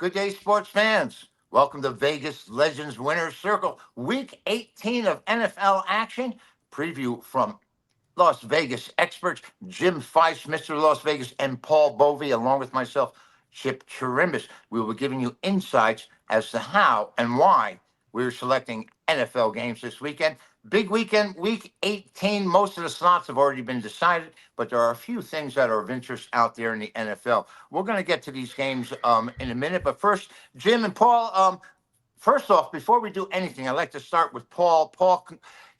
Good day, sports fans. Welcome to Vegas Legends Winners Circle, Week 18 of NFL action. Preview from Las Vegas experts Jim Feist, Mr. Las Vegas, and Paul Bovi, along with myself, Chip Chirimbes. We will be giving you insights as to how and why we're selecting NFL games this weekend. Big weekend, Week 18. Most of the slots have already been decided, but there are a few things that are of interest out there in the NFL. We're going to get to these games in a minute, but first, Jim and Paul, first off, before we do anything, I'd like to start with Paul. Paul,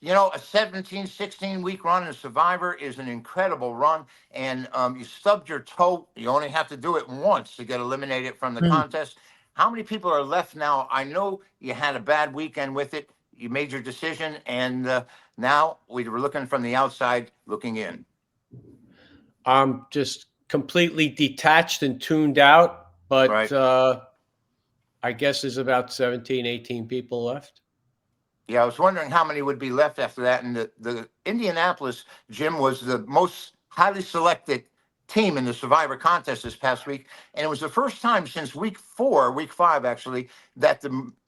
a 17, 16-week run in Survivor is an incredible run, and you stubbed your toe. You only have to do it once to get eliminated from the contest. How many people are left now? I know you had a bad weekend with it. You made your decision, and now we were looking from the outside, looking in. I'm just completely detached and tuned out, but right. I guess there's about 17, 18 people left. Yeah, I was wondering how many would be left after that. And the Indianapolis, Jim, was the most highly selected team in the Survivor contest this past week. And it was the first time since week 5, actually, that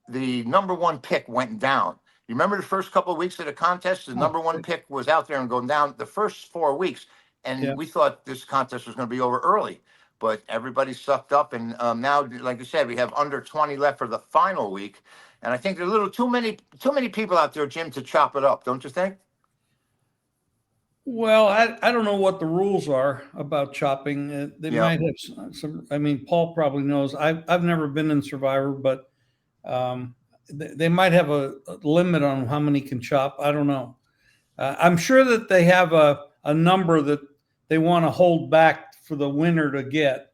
the number one pick went down. You remember the first couple of weeks of the contest? The number one pick was out there and going down the first 4 weeks. And we thought this contest was going to be over early. But everybody sucked up. And now, like you said, we have under 20 left for the final week. And I think there are a little too many people out there, Jim, to chop it up, don't you think? Well, I don't know what the rules are about chopping. They might have some. I mean, Paul probably knows. I've never been in Survivor, but they might have a limit on how many can chop. I don't know. I'm sure that they have a number that they want to hold back for the winner to get,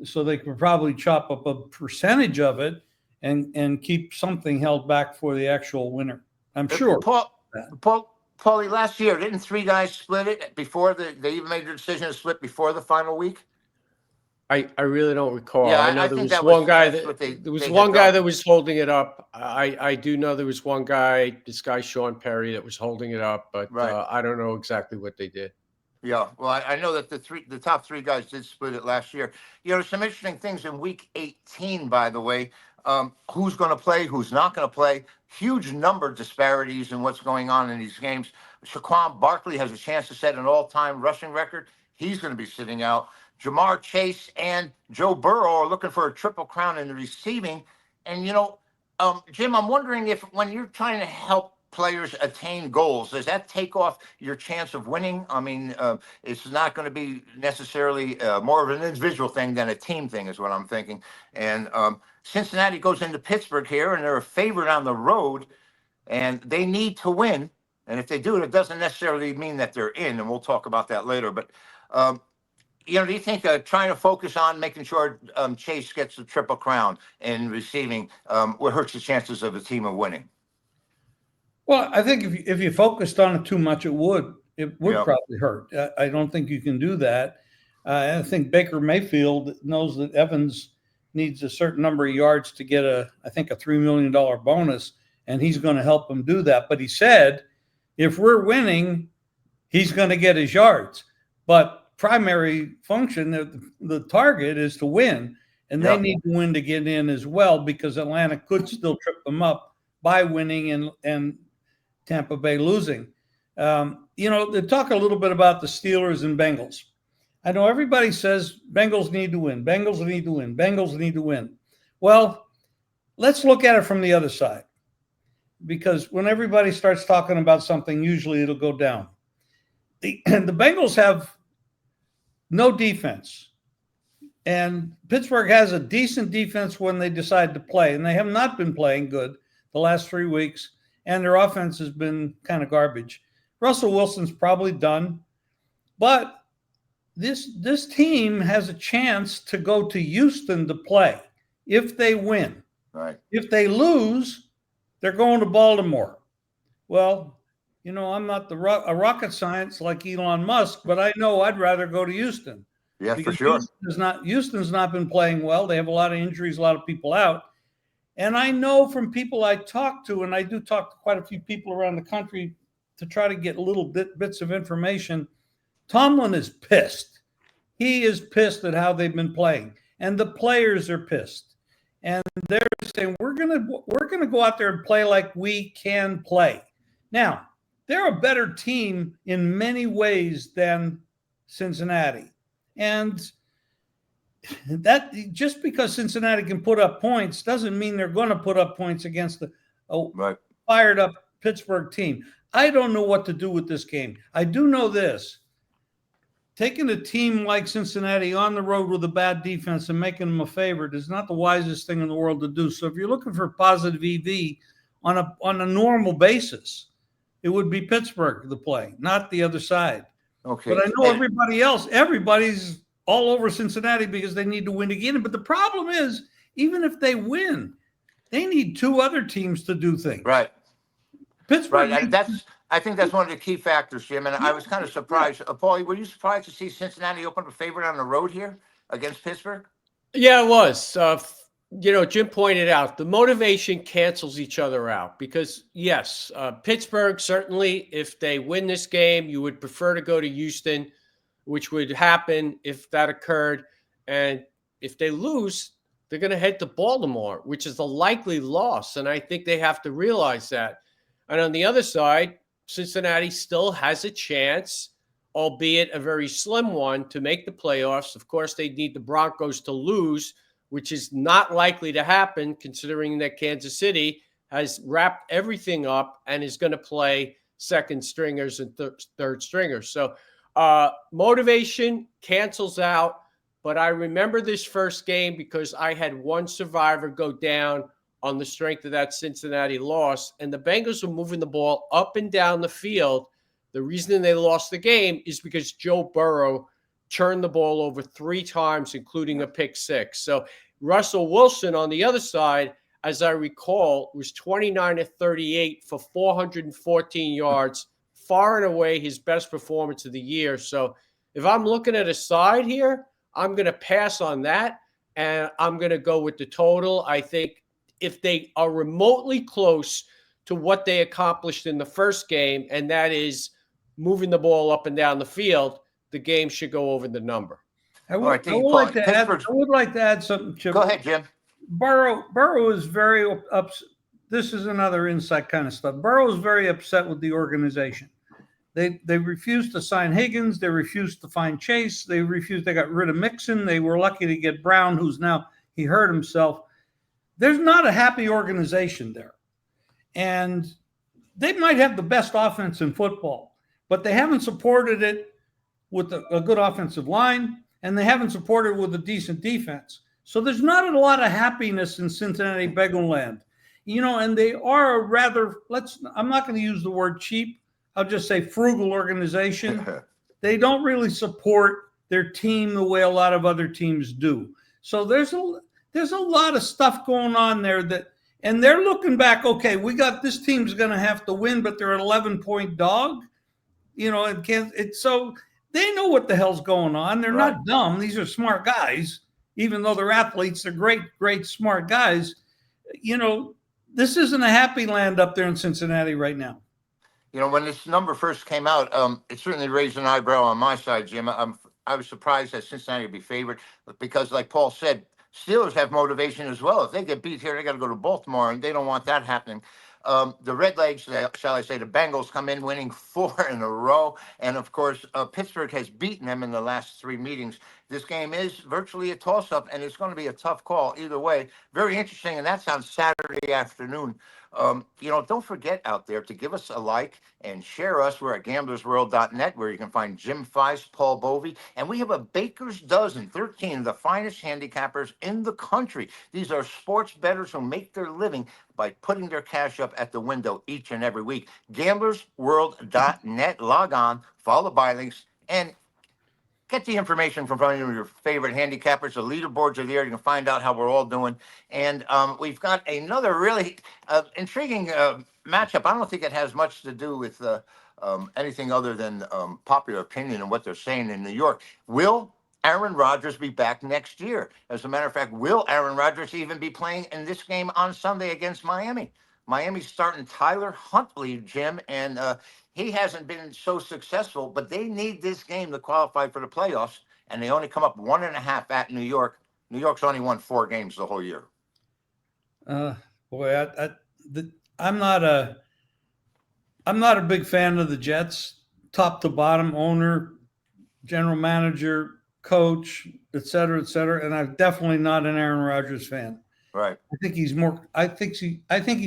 so they could probably chop up a percentage of it and keep something held back for the actual winner. I'm sure. Paulie, last year, didn't 3 guys split it before they even made the decision to split before the final week? I really don't recall. Yeah, I know there was one guy that was holding it up. I do know there was one guy, this guy Sean Perry, that was holding it up, but I don't know exactly what they did. Yeah, well, I know that the top 3 guys did split it last year. There's some interesting things in week 18, by the way. Who's going to play, who's not going to play. Huge number disparities in what's going on in these games. Saquon Barkley has a chance to set an all-time rushing record. He's going to be sitting out. Jamar Chase and Joe Burrow are looking for a triple crown in the receiving. And, Jim, I'm wondering if when you're trying to help players attain goals, does that take off your chance of winning? I mean, it's not going to be necessarily more of an individual thing than a team thing is what I'm thinking. And Cincinnati goes into Pittsburgh here, and they're a favorite on the road, and they need to win. And if they do, it doesn't necessarily mean that they're in, and we'll talk about that later. But, do you think trying to focus on making sure Chase gets the triple crown in receiving will hurt the chances of a team of winning? Well, I think if you focused on it too much, it would probably hurt. I don't think you can do that. I think Baker Mayfield knows that Evans needs a certain number of yards to get a $3 million bonus, and he's going to help him do that. But he said, if we're winning, he's going to get his yards. But primary function, the target is to win, and they need to win to get in as well, because Atlanta could still trip them up by winning and Tampa Bay losing. They talk a little bit about the Steelers and Bengals. I know everybody says Bengals need to win. Bengals need to win. Bengals need to win. Well, let's look at it from the other side, because when everybody starts talking about something, usually it'll go down. The Bengals have no defense, and Pittsburgh has a decent defense when they decide to play, and they have not been playing good the last 3 weeks, and their offense has been kind of garbage. Russell Wilson's probably done, but this team has a chance to go to Houston to play if they win. Right. If they lose, they're going to Baltimore. Well, I'm not a rocket science like Elon Musk, but I know I'd rather go to Houston. Yeah, for sure. Houston's not been playing well. They have a lot of injuries, a lot of people out. And I know from people I talk to, and I do talk to quite a few people around the country to try to get little bits of information, Tomlin is pissed. He is pissed at how they've been playing, and the players are pissed. and they're saying we're gonna go out there and play like we can play. Now, they're a better team in many ways than Cincinnati, and that just because Cincinnati can put up points doesn't mean they're going to put up points against a fired up Pittsburgh team. I don't know what to do with this game. I do know this. Taking a team like Cincinnati on the road with a bad defense and making them a favorite is not the wisest thing in the world to do. So if you're looking for positive EV on a normal basis, it would be Pittsburgh the play, not the other side. Okay. But I know everybody's all over Cincinnati because they need to win again. But the problem is, even if they win, they need two other teams to do things. Right. Pittsburgh. Right. I think that's one of the key factors, Jim. And I was kind of surprised. Paulie, were you surprised to see Cincinnati open up a favorite on the road here against Pittsburgh? Yeah, it was. Jim pointed out the motivation cancels each other out because, yes, Pittsburgh, certainly, if they win this game, you would prefer to go to Houston, which would happen if that occurred. And if they lose, they're going to head to Baltimore, which is a likely loss. And I think they have to realize that. And on the other side, Cincinnati still has a chance, albeit a very slim one, to make the playoffs. Of course, they need the Broncos to lose, which is not likely to happen considering that Kansas City has wrapped everything up and is going to play second stringers and third stringers. So motivation cancels out. But I remember this first game because I had one survivor go down on the strength of that Cincinnati loss. And the Bengals were moving the ball up and down the field. The reason they lost the game is because Joe Burrow turned the ball over 3 times, including a pick 6. So Russell Wilson on the other side, as I recall, was 29 of 38 for 414 yards, far and away his best performance of the year. So if I'm looking at a side here, I'm going to pass on that, and I'm going to go with the total. I think if they are remotely close to what they accomplished in the first game, and that is moving the ball up and down the field, the game should go over the number. I would like to add something, Chip. Go ahead, Jim. Burrow is very upset. This is another inside kind of stuff. Burrow is very upset with the organization. They refused to sign Higgins. They refused to find Chase. They got rid of Mixon. They were lucky to get Brown, who's now, he hurt himself. There's not a happy organization there. And they might have the best offense in football, but they haven't supported it with a good offensive line, and they haven't supported it with a decent defense. So there's not a lot of happiness in Cincinnati Bengal land. And they are a rather, I'm not going to use the word cheap. I'll just say frugal organization. They don't really support their team the way a lot of other teams do. So there's a lot of stuff going on there and they're looking back, okay, we got this team's going to have to win, but they're an 11-point dog. So they know what the hell's going on. They're not dumb. These are smart guys, even though they're athletes. They're great, great, smart guys. This isn't a happy land up there in Cincinnati right now. When this number first came out, it certainly raised an eyebrow on my side, Jim. I was surprised that Cincinnati would be favored because, like Paul said, Steelers have motivation as well. If they get beat here, they got to go to Baltimore, and they don't want that happening. The Redlegs, shall I say, the Bengals come in winning 4 in a row. And, of course, Pittsburgh has beaten them in the last 3 meetings. This game is virtually a toss-up, and it's going to be a tough call either way. Very interesting, and that's on Saturday afternoon. Don't forget out there to give us a like and share us. We're at gamblersworld.net, where you can find Jim Feist, Paul Bovi, and we have a baker's dozen, 13 of the finest handicappers in the country. These are sports bettors who make their living by putting their cash up at the window each and every week. Gamblersworld.net. Log on, follow by links, and get the information from one of your favorite handicappers. The leaderboards are there. You can find out how we're all doing. And we've got another really intriguing matchup. I don't think it has much to do with anything other than popular opinion and what they're saying in New York. Will Aaron Rodgers be back next year? As a matter of fact, will Aaron Rodgers even be playing in this game on Sunday against Miami? Miami's starting Tyler Huntley, Jim, and he hasn't been so successful, but they need this game to qualify for the playoffs, and they only come up 1.5 at New York. New York's only won 4 games the whole year. Boy, I'm not a big fan of the Jets, top to bottom, owner, general manager, coach, et cetera, and I'm definitely not an Aaron Rodgers fan. Right. I think he's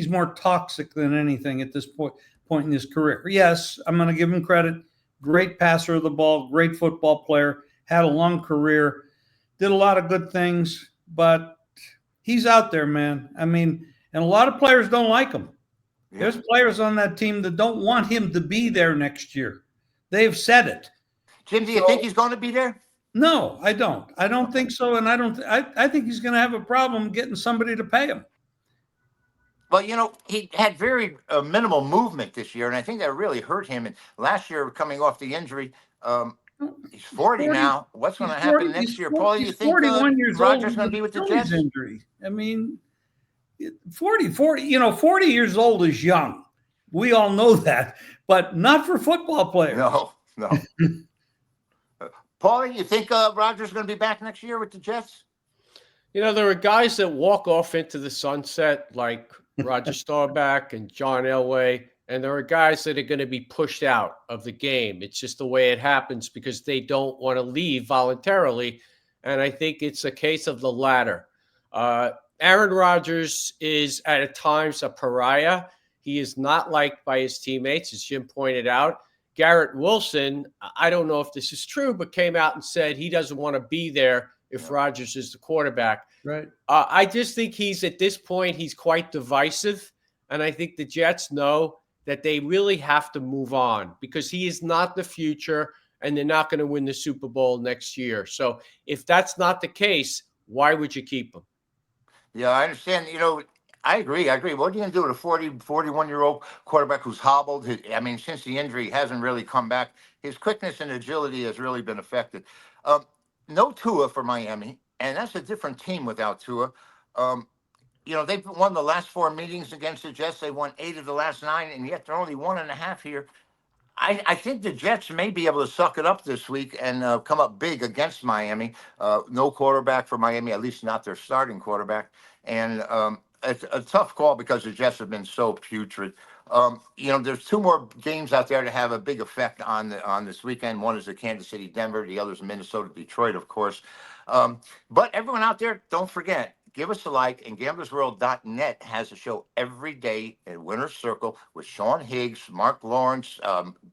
more toxic than anything at this point in his career. Yes, I'm going to give him credit. Great passer of the ball, great football player, had a long career, did a lot of good things, but he's out there, man. I mean, and a lot of players don't like him. Yeah. There's players on that team that don't want him to be there next year. They've said it. Jim, do you think he's going to be there? No, I don't. I don't think so, and I think he's going to have a problem getting somebody to pay him. Well, he had very minimal movement this year, and I think that really hurt him. And last year, coming off the injury, he's 40 now. What's going to happen next year? Paul, you think Rodgers going to be with the Jets? Injury. I mean, 40 years old is young. We all know that, but not for football players. No. Paul, you think Rodgers is going to be back next year with the Jets? There are guys that walk off into the sunset like Roger Staubach and John Elway, and there are guys that are going to be pushed out of the game. It's just the way it happens because they don't want to leave voluntarily, and I think it's a case of the latter. Aaron Rodgers is at times a pariah. He is not liked by his teammates, as Jim pointed out. Garrett Wilson, I don't know if this is true, but came out and said he doesn't want to be there if Rodgers is the quarterback. Right. I just think at this point, he's quite divisive. And I think the Jets know that they really have to move on because he is not the future and they're not going to win the Super Bowl next year. So if that's not the case, why would you keep him? Yeah, I understand. I agree. What are you going to do with a 41-year-old quarterback who's hobbled? Since the injury, he hasn't really come back. His quickness and agility has really been affected. No Tua for Miami, and that's a different team without Tua. They've won the last 4 meetings against the Jets. They won 8 of the last 9, and yet they're only 1.5 here. I think the Jets may be able to suck it up this week and come up big against Miami. No quarterback for Miami, at least not their starting quarterback. And it's a tough call because the Jets have been so putrid. There's 2 more games out there to have a big effect on this weekend. One is the Kansas City, Denver. The other is Minnesota, Detroit, of course. But everyone out there, don't forget, give us a like. And gamblersworld.net has a show every day at Winner's Circle with Sean Higgs, Marc Lawrence.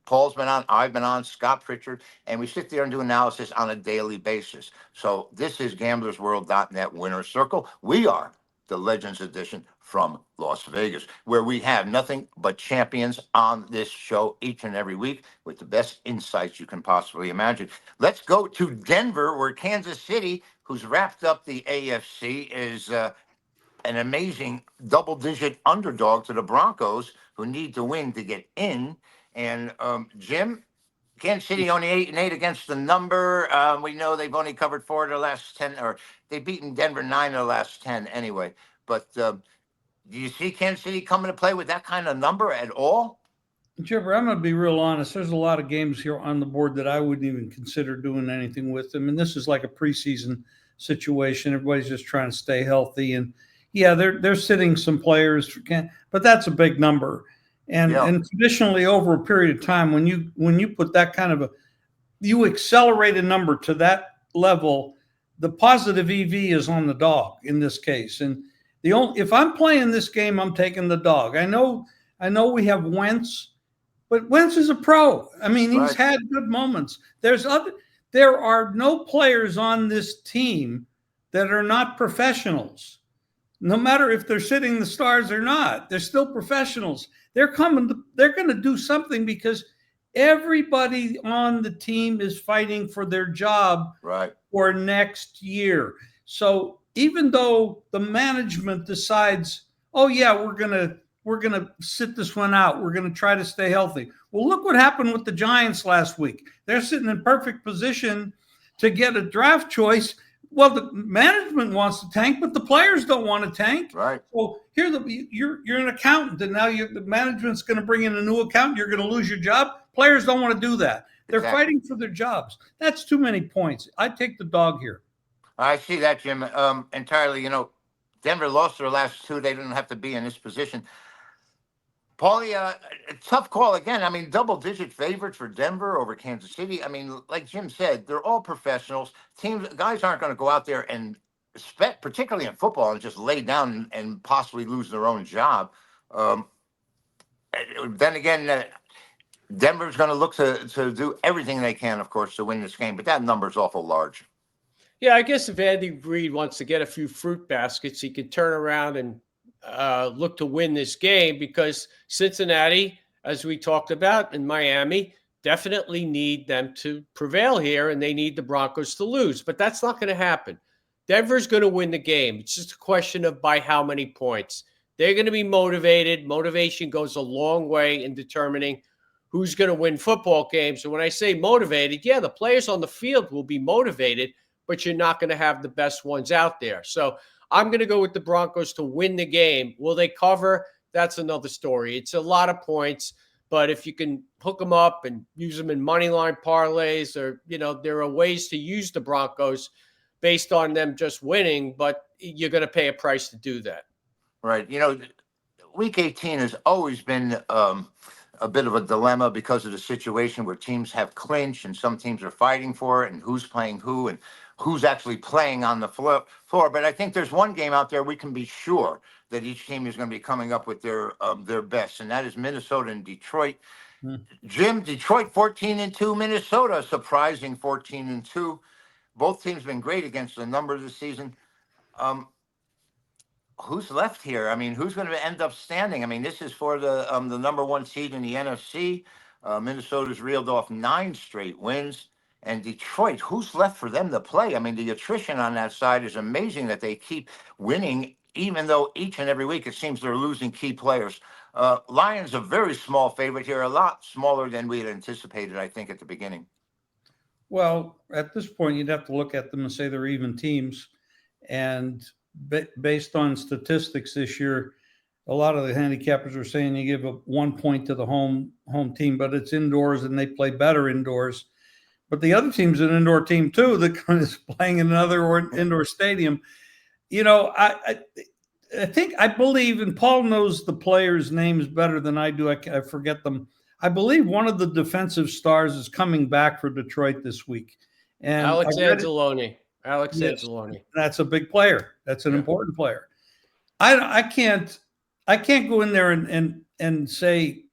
Paul's been on, I've been on, Scott Pritchard. And we sit there and do analysis on a daily basis. So this is gamblersworld.net Winner's Circle. We are the Legends Edition from Las Vegas, where we have nothing but champions on this show each and every week with the best insights you can possibly imagine. Let's go to Denver, where Kansas City, who's wrapped up the AFC, is an amazing double-digit underdog to the Broncos, who need to win to get in. And Jim, Kansas City only 8-8 against the number. We know they've only covered 4 of their last 10, or they've beaten Denver 9 of the last 10 anyway. But do you see Kansas City coming to play with that kind of number at all? Chipper, I'm going to be real honest. There's a lot of games here on the board that I wouldn't even consider doing anything with them. And this is like a preseason situation. Everybody's just trying to stay healthy. And yeah, they're sitting some players, but that's a big number. And traditionally over a period of time, when you put that kind of you accelerate a number to that level, the positive EV is on the dog in this case. And if I'm playing this game, I'm taking the dog. I know we have Wentz, but Wentz is a pro. He's had good moments. There are no players on this team that are not professionals. No matter if they're sitting the stars or not, they're still professionals. They're going to do something because everybody on the team is fighting for their job for next year. So even though the management decides, oh yeah, we're gonna sit this one out, we're gonna try to stay healthy. Well, look what happened with the Giants last week. They're sitting in perfect position to get a draft choice. Well, the management wants to tank, but the players don't want to tank. Right. So here, you're an accountant, and now the management's going to bring in a new accountant. You're going to lose your job. Players don't want to do that. They're fighting for their jobs. That's too many points. I take the dog here. I see that, Jim, entirely. Denver lost their last two. They didn't have to be in this position. Paulie, tough call again. I mean, double-digit favorites for Denver over Kansas City. I mean, like Jim said, they're all professionals. Guys aren't going to go out there and particularly in football, and just lay down and possibly lose their own job. Then again, Denver's going to look to do everything they can, of course, to win this game. But that number's awful large. Yeah, I guess if Andy Reid wants to get a few fruit baskets, he could turn around and look to win this game, because Cincinnati, as we talked about, and Miami definitely need them to prevail here, and they need the Broncos to lose. But that's not going to happen. Denver's going to win the game. It's just a question of by how many points. They're going to be motivated. Motivation goes a long way in determining who's going to win football games. And when I say motivated, yeah, the players on the field will be motivated, but you're not going to have the best ones out there. So I'm going to go with the Broncos to win the game. Will they cover? That's another story. It's a lot of points, but if you can hook them up and use them in money line parlays, or, there are ways to use the Broncos based on them just winning, but you're going to pay a price to do that. Right. Week 18 has always been a bit of a dilemma because of the situation where teams have clinch and some teams are fighting for it, and who's playing who and who's actually playing on the floor. But I think there's one game out there we can be sure that each team is going to be coming up with their best, and that is Minnesota and Detroit. Jim, Detroit 14-2, Minnesota surprising 14-2. Both teams been great against the number this season. Who's left here? I mean, who's going to end up standing? I mean, this is for the number one seed in the NFC. Minnesota's reeled off 9 straight wins. And Detroit, who's left for them to play? I mean, the attrition on that side is amazing that they keep winning, even though each and every week it seems they're losing key players. Lions a very small favorite here, a lot smaller than we had anticipated, I think, at the beginning. Well, at this point, you'd have to look at them and say they're even teams. And based on statistics this year, a lot of the handicappers are saying you give up 1 point to the home team, but it's indoors and they play better indoors. But the other team's an indoor team too that is playing in another indoor stadium. I believe, and Paul knows the players' names better than I do. I forget them. I believe one of the defensive stars is coming back for Detroit this week. And Alex Anzalone. That's a big player. That's an important player. I can't go in there and say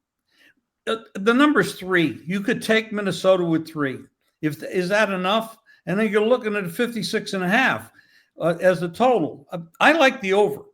the number's 3. You could take Minnesota with 3. Is that enough? And then you're looking at 56.5 as a total. I like the over,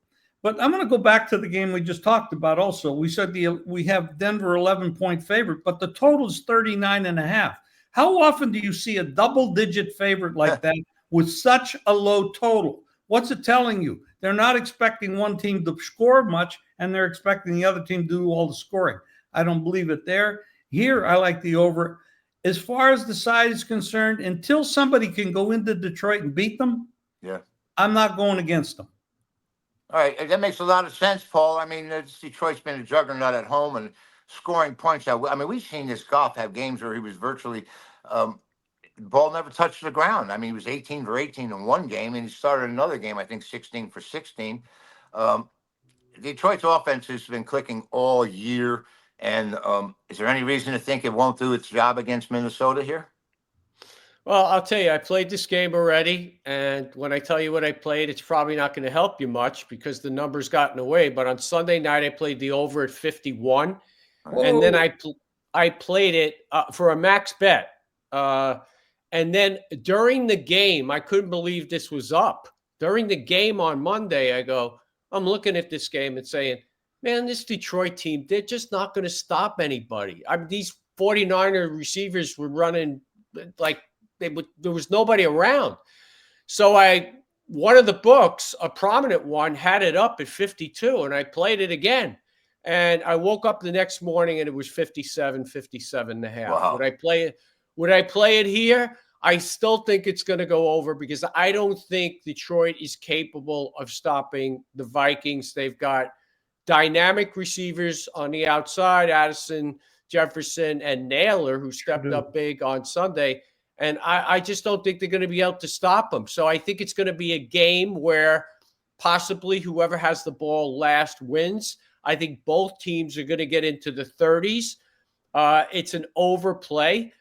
but I'm going to go back to the game we just talked about. Also, we said we have Denver 11-point favorite, but the total is 39.5. How often do you see a double-digit favorite like that with such a low total? What's it telling you? They're not expecting one team to score much, and they're expecting the other team to do all the scoring. I don't believe it there. Here, I like the over. As far as the side is concerned, until somebody can go into Detroit and beat them, I'm not going against them. All right, that makes a lot of sense, Paul. I mean, Detroit's been a juggernaut at home and scoring points. I mean, we've seen this Goff have games where he was virtually the ball never touched the ground. I mean, he was 18 for 18 in one game, and he started another game, I think 16 for 16. Detroit's offense has been clicking all year. And is there any reason to think it won't do its job against Minnesota here? Well, I'll tell you, I played this game already. And when I tell you what I played, it's probably not going to help you much because the number's gotten away. But on Sunday night, I played the over at 51. Whoa. And then I played it for a max bet. And then during the game, I couldn't believe this was up. During the game on Monday, I'm looking at this game and saying, man, this Detroit team, they're just not going to stop anybody. I mean, these 49er receivers were running like there was nobody around. So one of the books, a prominent one, had it up at 52, and I played it again. And I woke up the next morning, and it was 57.5. Wow. Would I play it here? I still think it's going to go over because I don't think Detroit is capable of stopping the Vikings. They've got dynamic receivers on the outside, Addison, Jefferson, and Naylor, who stepped up big on Sunday. And I just don't think they're going to be able to stop them. So I think it's going to be a game where possibly whoever has the ball last wins. I think both teams are going to get into the 30s. It's an overplay.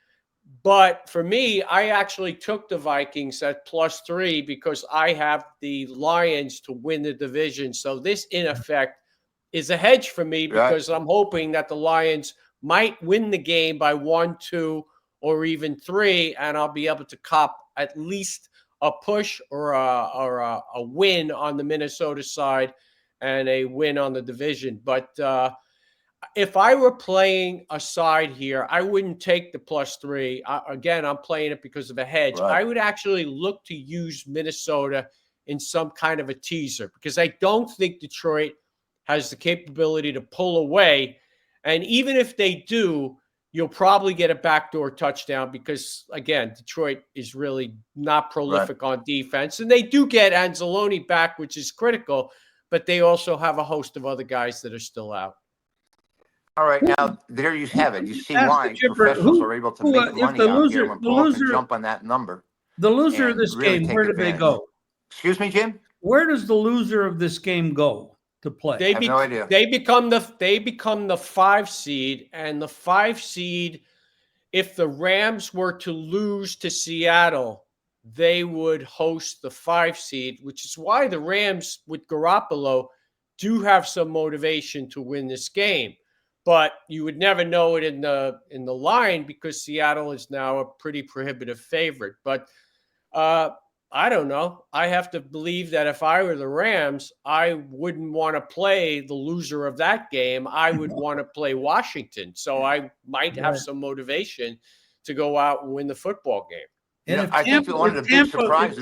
But for me, I actually took the Vikings at +3 because I have the Lions to win the division. So this, in effect, is a hedge for me because I'm hoping that the Lions might win the game by 1, 2, or even 3, and I'll be able to cop at least a push or a win on the Minnesota side and a win on the division. But if I were playing a side here, I wouldn't take the +3. Again, I'm playing it because of a hedge. Right. I would actually look to use Minnesota in some kind of a teaser because I don't think Detroit has the capability to pull away. And even if they do, you'll probably get a backdoor touchdown because, again, Detroit is really not prolific on defense. And they do get Anzalone back, which is critical, but they also have a host of other guys that are still out. All right, now there you have it. You see why professionals are able to make money out here when Paul can jump on that number. The loser of this really game, where do they go? Excuse me, Jim? Where does the loser of this game go to play? I have no idea. They become the 5 seed, and the 5 seed, if the Rams were to lose to Seattle, they would host the 5 seed, which is why the Rams with Garoppolo do have some motivation to win this game. But you would never know it in the line because Seattle is now a pretty prohibitive favorite. But I don't know. I have to believe that if I were the Rams, I wouldn't want to play the loser of that game. I would want to play Washington. So I might have some motivation to go out and win the football game. And if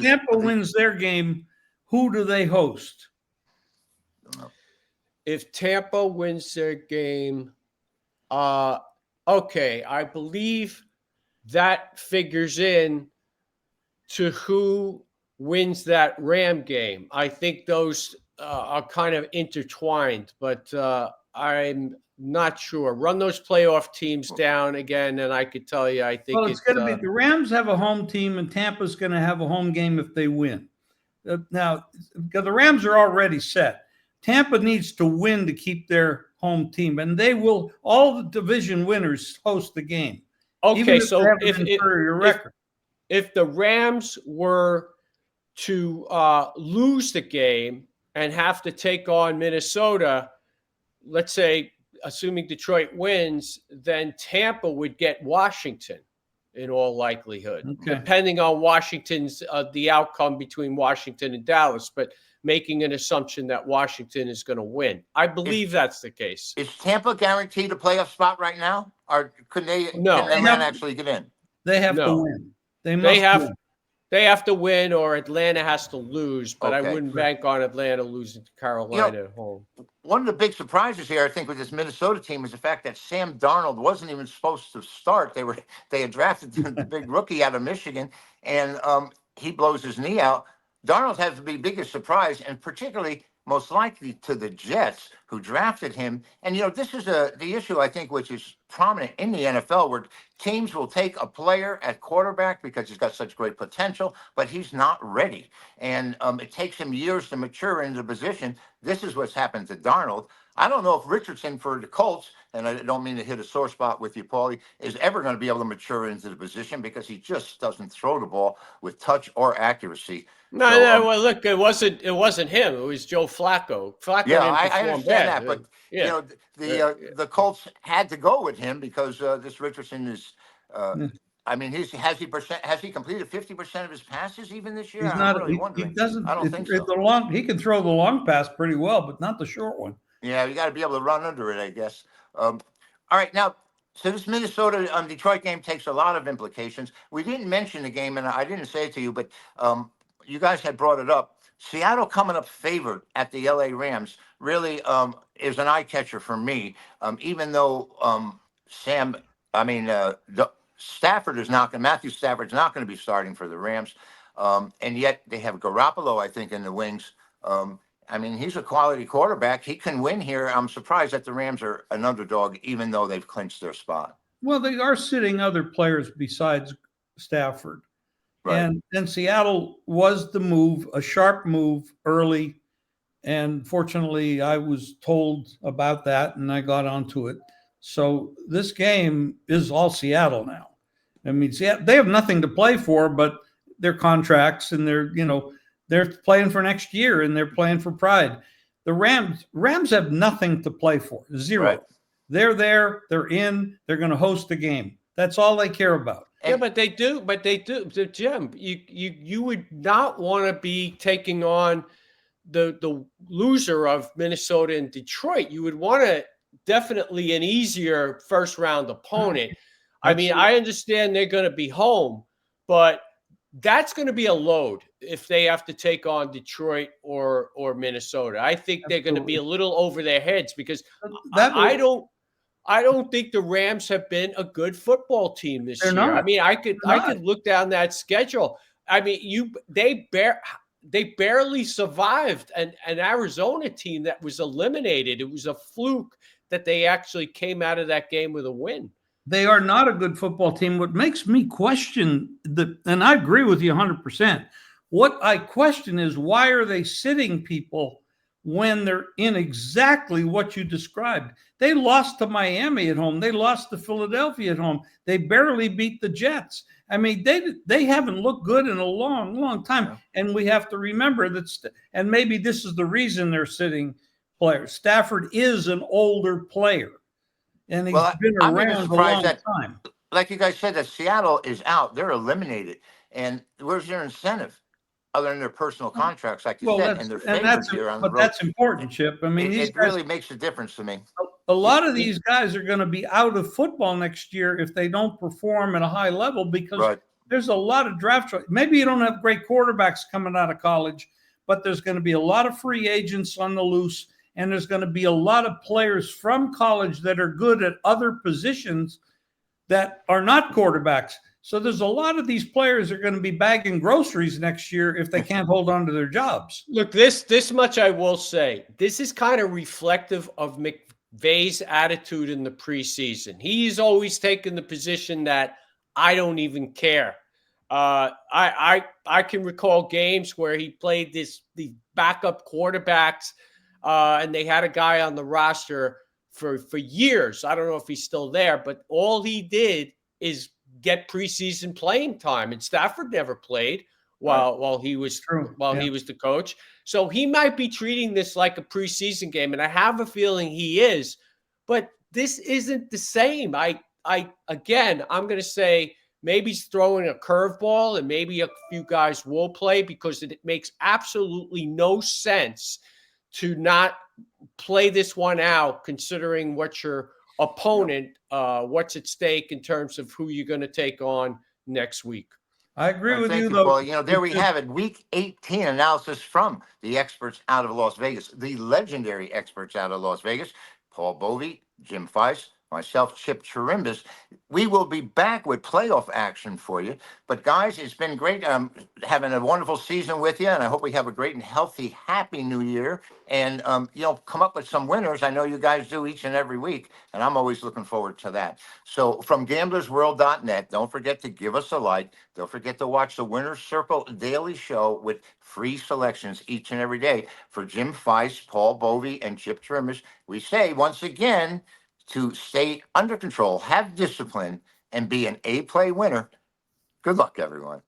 Tampa wins their game, who do they host? If Tampa wins their game, okay, I believe that figures in to who wins that Ram game. I think those are kind of intertwined, but I'm not sure. Run those playoff teams down again, and I could tell you, I think it's going to be the Rams have a home team, and Tampa's going to have a home game if they win. Now, because the Rams are already set. Tampa needs to win to keep their home team, and they will. All the division winners host the game. Okay, so if the Rams were to lose the game and have to take on Minnesota, let's say, assuming Detroit wins, then Tampa would get Washington in all likelihood, depending on Washington's the outcome between Washington and Dallas. But making an assumption that Washington is going to win. I believe that's the case. Is Tampa guaranteed a playoff spot right now? Or could they actually get in? They have to win. They have to win or Atlanta has to lose, but I wouldn't bank on Atlanta losing to Carolina at home. One of the big surprises here, I think, with this Minnesota team is the fact that Sam Darnold wasn't even supposed to start. They had drafted the big rookie out of Michigan, and he blows his knee out. Darnold has to be biggest surprise, and particularly most likely to the Jets, who drafted him. And, this is the issue, I think, which is prominent in the NFL, where teams will take a player at quarterback because he's got such great potential, but he's not ready. And it takes him years to mature into the position. This is what's happened to Darnold. I don't know if Richardson for the Colts, and I don't mean to hit a sore spot with you, Paulie, is ever going to be able to mature into the position because he just doesn't throw the ball with touch or accuracy. Well, look, it wasn't him. It was Joe Flacco. I understand that, but the Colts had to go with him because this Richardson is. Has he completed 50% of his passes even this year? I'm really wondering. He doesn't. I don't think so. He can throw the long pass pretty well, but not the short one. Yeah, you got to be able to run under it, I guess. All right, now. So this Minnesota-Detroit game takes a lot of implications. We didn't mention the game, and I didn't say it to you, but you guys had brought it up. Seattle coming up favored at the LA Rams really is an eye catcher for me. Even though Matthew Stafford's not going to be starting for the Rams, and yet they have Garoppolo, I think, in the wings. He's a quality quarterback. He can win here. I'm surprised that the Rams are an underdog, even though they've clinched their spot. Well, they are sitting other players besides Stafford. Right. And Seattle was the move, a sharp move early And fortunately, I was told about that and I got onto it. So this game is all Seattle now. I mean, they have nothing to play for, but their contracts and they're playing for next year and they're playing for pride. The Rams have nothing to play for. Zero. Right. They're there. They're in. They're going to host the game. That's all they care about. Yeah, but they do. Jim, you would not want to be taking on the loser of Minnesota and Detroit. You would want to definitely an easier first round opponent. I mean, I understand they're going to be home, but that's going to be a load if they have to take on Detroit or Minnesota. I think they're going to be a little over their heads because I don't think the Rams have been a good football team this year. Not. I mean, I could look down that schedule. I mean, they barely survived an Arizona team that was eliminated. It was a fluke that they actually came out of that game with a win. They are not a good football team. What makes me question and I agree with you 100%. What I question is, why are they sitting people when they're in exactly what you described? They lost to Miami at home. They lost to Philadelphia at home. They barely beat the Jets. I mean, they haven't looked good in a long, long time. Yeah. And we have to remember that, and maybe this is the reason they're sitting players. Stafford is an older player. And he's been around a long time. Like you guys said, that Seattle is out. They're eliminated. And where's their incentive? Other than their personal contracts, like you said, and their favorites here on the road. But that's important, Chip. I mean, it really makes a difference to me. A lot of these guys are going to be out of football next year if they don't perform at a high level because there's a lot of draft choice. Maybe you don't have great quarterbacks coming out of college, but there's going to be a lot of free agents on the loose. And there's going to be a lot of players from college that are good at other positions that are not quarterbacks. So there's a lot of these players are going to be bagging groceries next year if they can't hold on to their jobs. Look, this much I will say. This is kind of reflective of McVay's attitude in the preseason. He's always taken the position that I don't even care. I can recall games where he played the backup quarterbacks. And they had a guy on the roster for years. I don't know if he's still there, but all he did is get preseason playing time. And Stafford never played while he was he was the coach. So he might be treating this like a preseason game, and I have a feeling he is. But this isn't the same. I'm going to say maybe he's throwing a curveball, and maybe a few guys will play because it makes absolutely no sense to not play this one out, considering what your opponent, what's at stake in terms of who you're going to take on next week. I agree with you, though. Paul. There we have it. Week 18 analysis from the experts out of Las Vegas, the legendary experts out of Las Vegas, Paul Bovi, Jim Feist, myself, Chip Chirimbes. We will be back with playoff action for you. But guys, it's been great having a wonderful season with you, and I hope we have a great and healthy, happy New Year. And come up with some winners. I know you guys do each and every week, and I'm always looking forward to that. So from gamblersworld.net, don't forget to give us a like. Don't forget to watch the Winner's Circle Daily Show with free selections each and every day. For Jim Feist, Paul Bovi, and Chip Chirimbes, we say once again, to stay under control, have discipline, and be an A-play winner. Good luck, everyone.